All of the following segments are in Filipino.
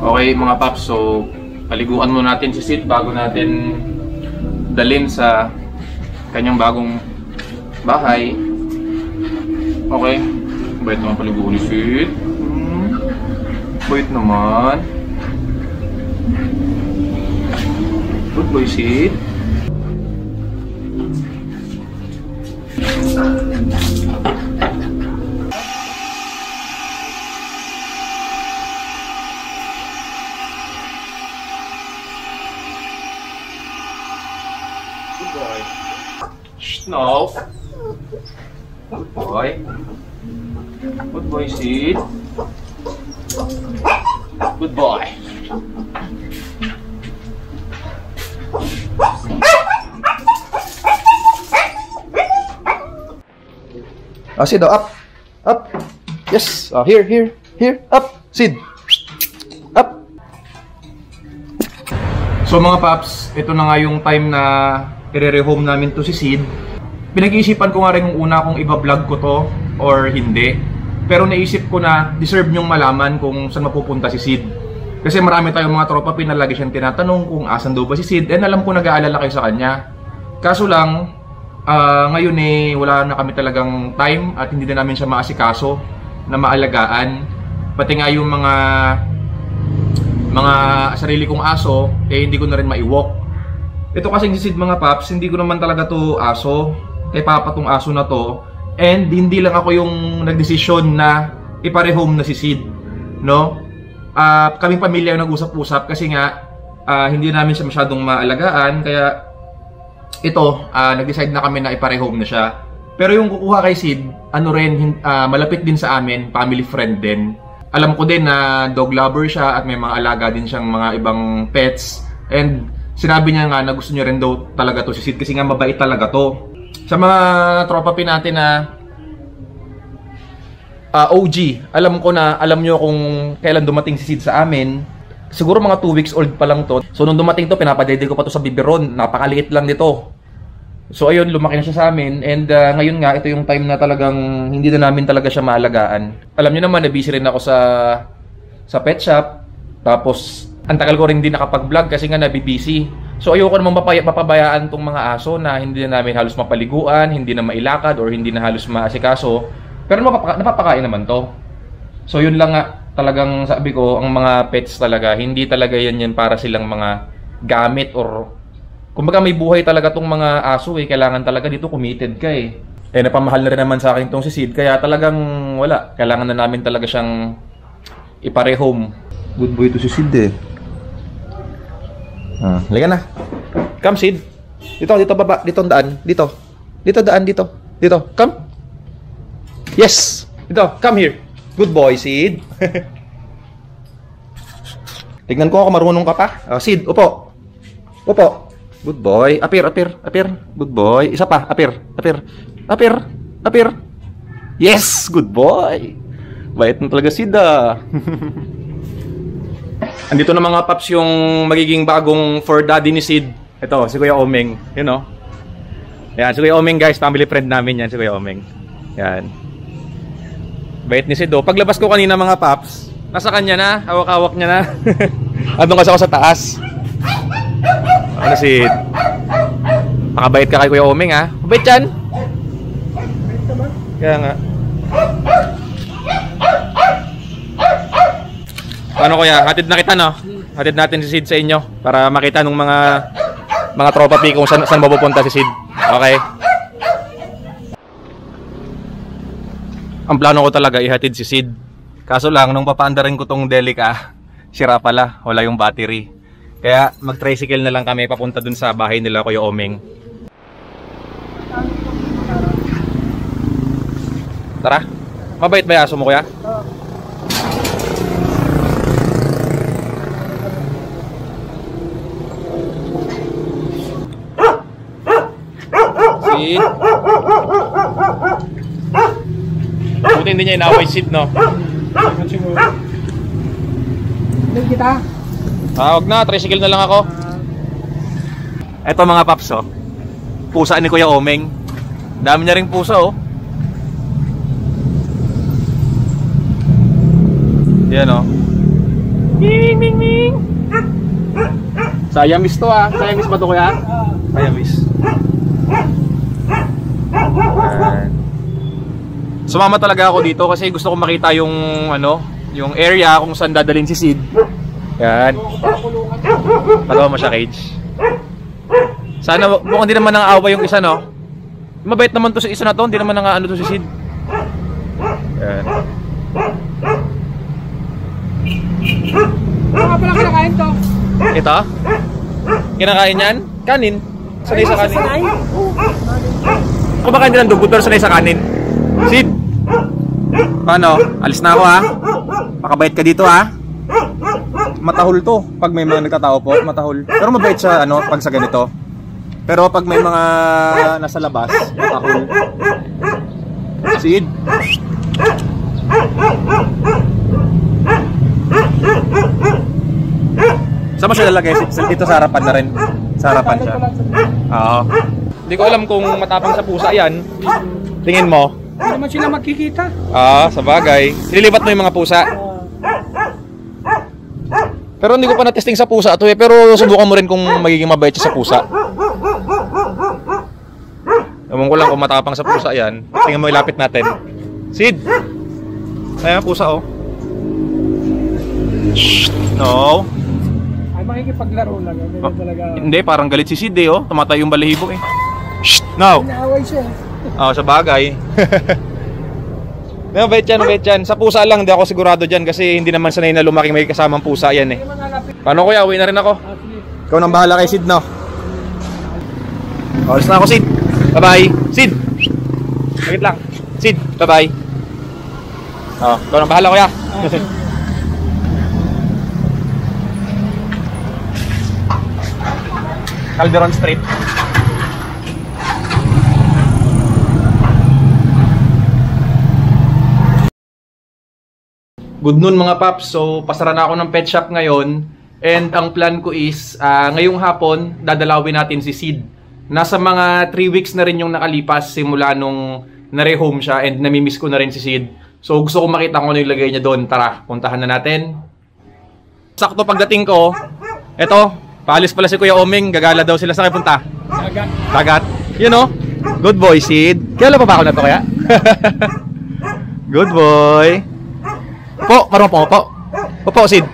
Okay mga paps, so paliguan muna natin si Sid bago natin dalhin sa kanyang bagong bahay. Okay, bait naman paliguan ni Sid. Bait naman. Good boy Sid. No. Good boy. Good boy, Sid. Good boy. Oh, Sid, oh, up. Up. Yes. Oh, here. Up. Sid. Up. So mga paps, ito na nga yung time na i-rehome namin to si Sid. Pinag-iisipan ko nga rin yung una kung iba-vlog ko to or hindi. Pero naisip ko na deserve nyong malaman kung saan mapupunta si Sid. Kasi marami tayong mga tropa pinalagi siyang tinatanong kung asan daw ba si Sid. And alam ko nag-aalala kayo sa kanya. Kaso lang, ngayon wala na kami talagang time at hindi na namin siya maasikaso na maalagaan. Pati nga yung mga sarili kong aso, hindi ko na rin maiwalk. Ito kasing si Sid mga paps, hindi ko naman talaga to aso. Kay Papa tong aso na to. And hindi lang ako yung nagdesisyon na iparehome na si Sid. No? Kaming pamilya yung nag-usap-usap kasi nga hindi namin siya masyadong maalagaan. Kaya ito, nag-decide na kami na iparehome na siya. Pero yung kukuha kay Sid, malapit din sa amin, family friend din. Alam ko din na dog lover siya at may mga alaga din siyang mga ibang pets. And sinabi niya nga na gusto niya rin daw talaga to si Sid kasi nga mabait talaga to. Sa mga tropa pin natin na OG, alam nyo kung kailan dumating si Sid sa amin. Siguro mga 2 weeks old pa lang to. So nung dumating to, pinapadede ko pa to sa biberon. Napakaliit lang nito. So ayun, lumaki na siya sa amin. And ngayon nga, ito yung time na talagang hindi na namin talaga siya maalagaan. Alam nyo naman, na busy rin ako sa pet shop. Tapos ang tagal ko rin din nakapag-vlog kasi nga nabibusy. So ayoko namang mapabayaan tong mga aso na hindi na namin halos mapaliguan, hindi na mailakad, or hindi na halos maasikaso. Pero napapakain naman to. So yun lang nga, talagang sabi ko, ang mga pets talaga, hindi talaga yan para silang mga gamit or kumbaga may buhay talaga tong mga aso kailangan talaga dito committed ka napamahal na rin naman sa akin tong si Sid, kaya talagang wala, kailangan na namin talaga siyang iparehome. Good boy to si Sid Halika na. Come Sid. Dito baba, dito ang daan. Dito daan, dito. Come. Yes. Dito, come here. Good boy, Sid. Tignan ko marunong ka pa. Sid, upo. Good boy. Apir. Good boy. Isa pa, apir. Yes, good boy. Bait na talaga Sid Andito na mga paps yung magiging bagong for daddy ni Sid. Ito, si Kuya Omeng. You know? Yan, si Kuya Omeng guys. Family friend namin yan, si Kuya Omeng. Yan. Bait ni Sid Paglabas ko kanina mga paps, nasa kanya na. Hawak-hawak niya na. Andun kasi ako sa taas. Ano Sid? Makabait ka kay Kuya Omeng Mabait yan. Kaya nga. Paano kuya? Hatid na kita no? Hatid natin si Sid sa inyo para makita ng mga tropa P kung saan mapupunta si Sid. Okay? Ang plano ko talaga ihatid si Sid. Kaso lang nung papaandarin ko tong Delica, sira pala, wala yung battery. Kaya mag-tricycle na lang kami papunta dun sa bahay nila Kuya Omeng. Tara. Mabait ba yung aso mo, kuya? Sid. Buti hindi niya inaway Sid, no? Hindi kita. Wag na, tricycle na lang ako. Eto mga paps, oh. Pusa ni Kuya Omeng. Dami niya ring pusa, oh. Yan, oh. Ming, ming, ming. Siamese to, ah. Siamese ba to, kuya? Siamese. Sumama talaga ako dito kasi gusto ko makita yung ano, yung area kung saan dadalhin si Sid. Yan. Pagawa mo siya cage. Sana mukhang di naman nang-aaway yung isa, no? Mabait naman to sa isa na to, hindi naman nang-ano to si Sid. Yan. Ano pala kinakain to? Ito? Kinakain yan? Kanin. Sanay sa kanin. Kumakain din ng dugo pero sanay sa kanin. Sid! Paano? Alis na ako, ha? Makabait ka dito, ha? Matahol to. Pag may mga nagtatao po, matahol. Pero mabait siya, ano, pag sa ganito. Pero pag may mga nasa labas, matahol. Sid! Saan mo siya lalagay? Dito sa harapan na rin. Sa harapan siya. Oo. Hindi ko alam kung matapang sa pusa yan. Tingin mo? Hindi naman sila magkikita. Sa bagay. Nililipat mo yung mga pusa. Pero hindi ko pa na-testing sa pusa ito, eh. Pero subukan mo rin kung magiging mabait siya sa pusa. Ewan ko lang kung matapang sa pusa yan. Tingnan mo, ilapit natin. Sid! Ayan, pusa, oh. Shh! No. Ay, makikipaglaro lang. Hindi talaga. Hindi, parang galit si Sid, eh, oh. Tumatay yung balahibo, eh. Shh! No! Inaaway siya. Sa bagay. Mabait yan, mabait yan. Sa pusa lang, hindi ako sigurado dyan kasi hindi naman sanay na lumaki may kasamang pusa yan, eh. Paano, kuya? Uwi na rin ako. Ikaw nang bahala kay Sid, no? Alis na ako, Sid. Bye-bye. Sid! Sagit lang. Sid, bye-bye. Ikaw nang bahala, kuya. Calderon Street. Good noon mga paps. So pasara na ako ng pet shop ngayon. And ang plan ko is ngayong hapon dadalawin natin si Sid. Nasa mga 3 weeks na rin yung nakalipas simula nung nare-home siya. And namimiss ko na rin si Sid. So gusto ko makita kung ano yung lagay niya doon. Tara, puntahan na natin. Sakto pagdating ko, eto, paalis pala si Kuya Omeng. Gagala daw sila. Saan kayo punta? Dagat. Dagat. You know? Good boy, Sid. Kailan pa ba ako na to kaya? Good boy. Opo, marunong po, opo. Opo, Sid.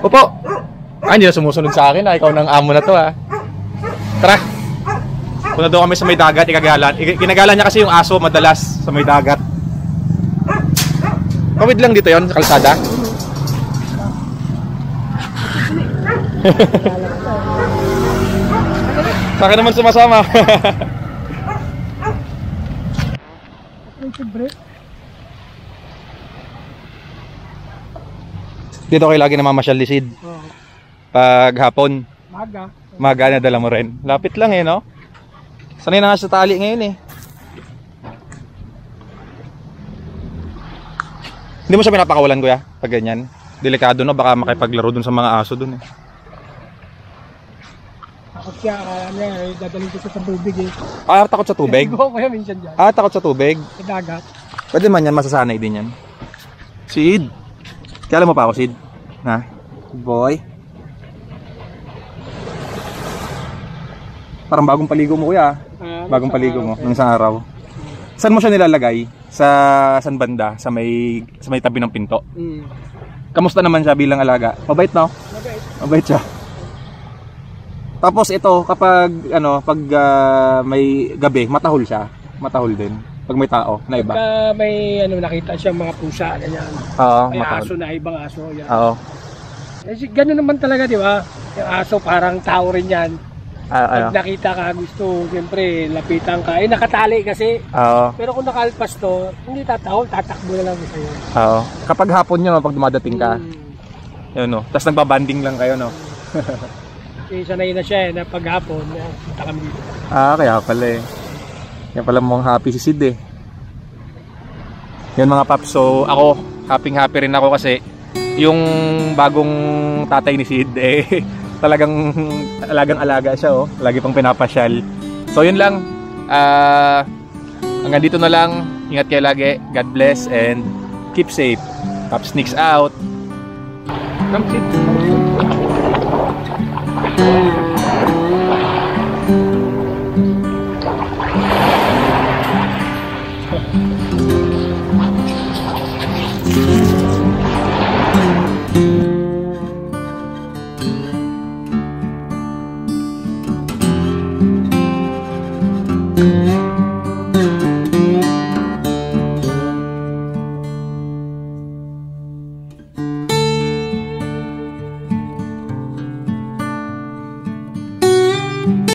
Opo. Hindi na sumusunod sa akin, ikaw nang amo na to, ha. Tara. Punta doon kami sa may dagat, ikagalan. Kinagalan niya kasi yung aso madalas sa may dagat. Kawid lang dito yon sa kalsada. Sa akin naman sumasama. Dito kayo lagi namamasyal ni Sid. Pag hapon. Maga na dala mo rin. Lapit lang, eh, no? Sanay na nga sa tali ngayon, eh. Hindi mo siya pinapakawalan, kuya? Pag ganyan. Delikado, no? Baka makipaglaro dun sa mga aso dun, eh. Takot siya. Kaya niya, dadalhin ko siya sa tubig, eh. Takot sa tubig? Go kaya minsan dyan. Takot sa tubig? Sa dagat. Pwede man yan, masasanay din yan. Sid! Kailan mo pa ako, Sid? Ha? Boy? Parang bagong paligo mo, kuya. Bagong paligo mo, ng isang araw. Saan mo siya nilalagay? Sa saan banda? Sa may tabi ng pinto? Kamusta naman siya bilang alaga? Mabait, no? Mabait siya. Tapos ito, kapag pag may gabi, matahol siya. Matahol din. Pag may tao na iba. Pagka may nakita siyang mga pusa, ganyan. Oo, may matahol. aso na, ibang aso. Yan. Oo. Eh, ganun naman talaga, di ba? Yung aso parang tao rin yan. Ano? Pag nakita ka, gusto, siyempre, lapitan ka. Eh, nakatali kasi. Oo. Pero kung nakalpas to, hindi tataw, tatakbo na lang sa'yo. Oo. Kapag hapon nyo, pag dumadating ka, yun no. Tapos nagbabanding lang kayo, no? Kasi sanay na siya na paghapon, punta kami dito. Kaya pala eh. Kaya pala mukhang happy si Sid eh. Yun mga paps, so ako, happy rin ako kasi yung bagong tatay ni Sid eh, talagang alagang-alaga siya oh. Lagi pang pinapasyal. So yun lang. Hanggang dito na lang. Ingat kayo lagi. God bless and keep safe. Paps Nicks out. Come Sid.